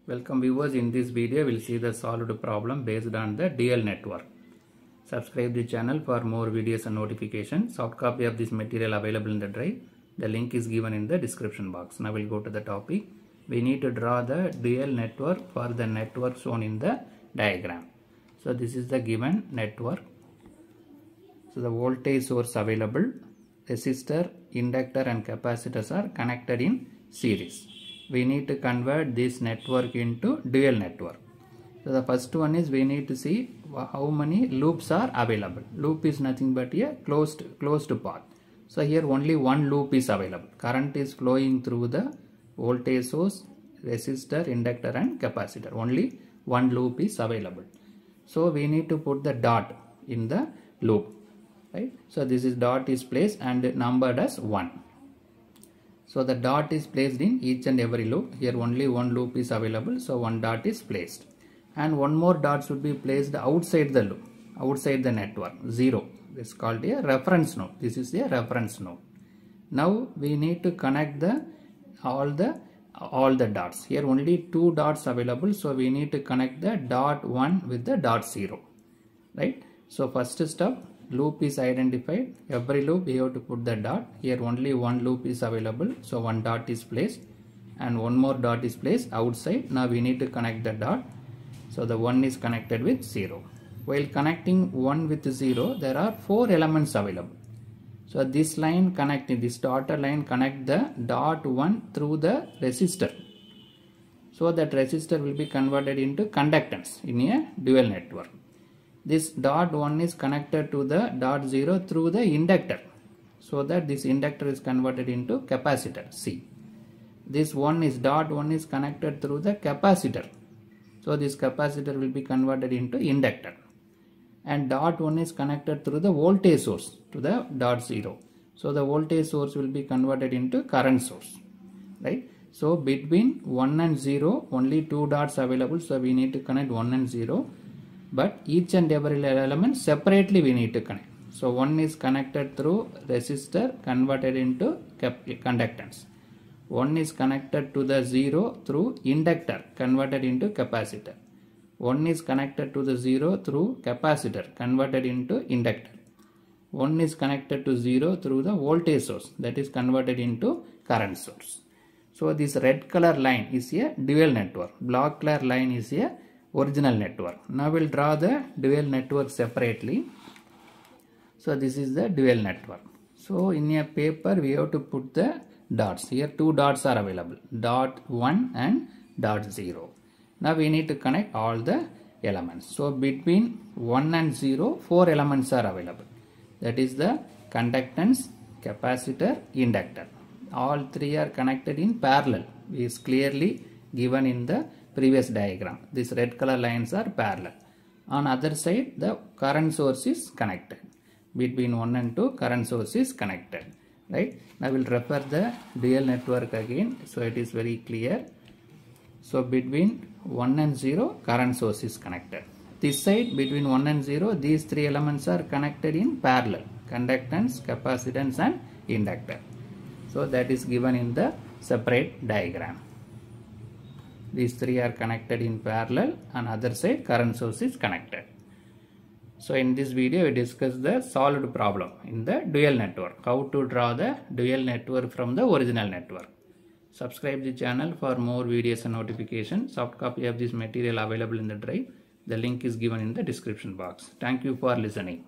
Welcome viewers, in this video we will see the solved problem based on the dual network. Subscribe the channel for more videos and notifications. Soft copy of this material available in the drive. The link is given in the description box. Now we'll go to the topic. We need to draw the dual network for the network shown in the diagram. So this is the given network. So the voltage source available, resistor, inductor and capacitors are connected in series. We need to convert this network into dual network. So the first one is we need to see how many loops are available. Loop is nothing but a closed path. So here only one loop is available. Current is flowing through the voltage source, resistor, inductor and capacitor. Only one loop is available. So we need to put the dot in the loop. Right? So this is dot is placed and numbered as 1. So the dot is placed in each and every loop. Here only one loop is available. So one dot is placed. And one more dot should be placed outside the loop, outside the network, 0. This is called a reference node. This is a reference node. Now we need to connect all the dots. Here only 2 dots available. So we need to connect the dot 1 with the dot 0. Right? So first step, loop is identified. Every loop we have to put the dot. Here only one loop is available. So one dot is placed and one more dot is placed outside. Now we need to connect the dot. So the 1 is connected with 0. While connecting 1 with 0, there are 4 elements available. So this line connecting, this dotted line connect the dot 1 through the resistor. So that resistor will be converted into conductance in a dual network. This dot 1 is connected to the dot 0 through the inductor. So that this inductor is converted into capacitor C. This dot 1 is connected through the capacitor. So this capacitor will be converted into inductor. And dot 1 is connected through the voltage source to the dot 0. So the voltage source will be converted into current source. Right? So between 1 and 0 only 2 dots available. So we need to connect 1 and 0. But each and every element separately we need to connect. So 1 is connected through resistor converted into conductance. 1 is connected to the 0 through inductor converted into capacitor. 1 is connected to the 0 through capacitor converted into inductor. 1 is connected to 0 through the voltage source, that is converted into current source. So this red color line is a dual network. Black color line is a original network. Now we'll draw the dual network separately. So this is the dual network. So in a paper we have to put the dots. Here 2 dots are available. Dot 1 and dot 0. Now we need to connect all the elements. So between 1 and 0, 4 elements are available. That is the conductance, capacitor, inductor. All 3 are connected in parallel. It is clearly given in the previous diagram. These red color lines are parallel. On other side, the current source is connected. Between 1 and 2, current source is connected. Right? Now we will refer the dual network again. So it is very clear. So between 1 and 0, current source is connected. This side between 1 and 0, these 3 elements are connected in parallel. Conductance, capacitance and inductor. So that is given in the separate diagram. These 3 are connected in parallel. On other side, current source is connected. So in this video, we discuss the solved problem in the dual network. How to draw the dual network from the original network. Subscribe the channel for more videos and notifications. Soft copy of this material available in the drive. The link is given in the description box. Thank you for listening.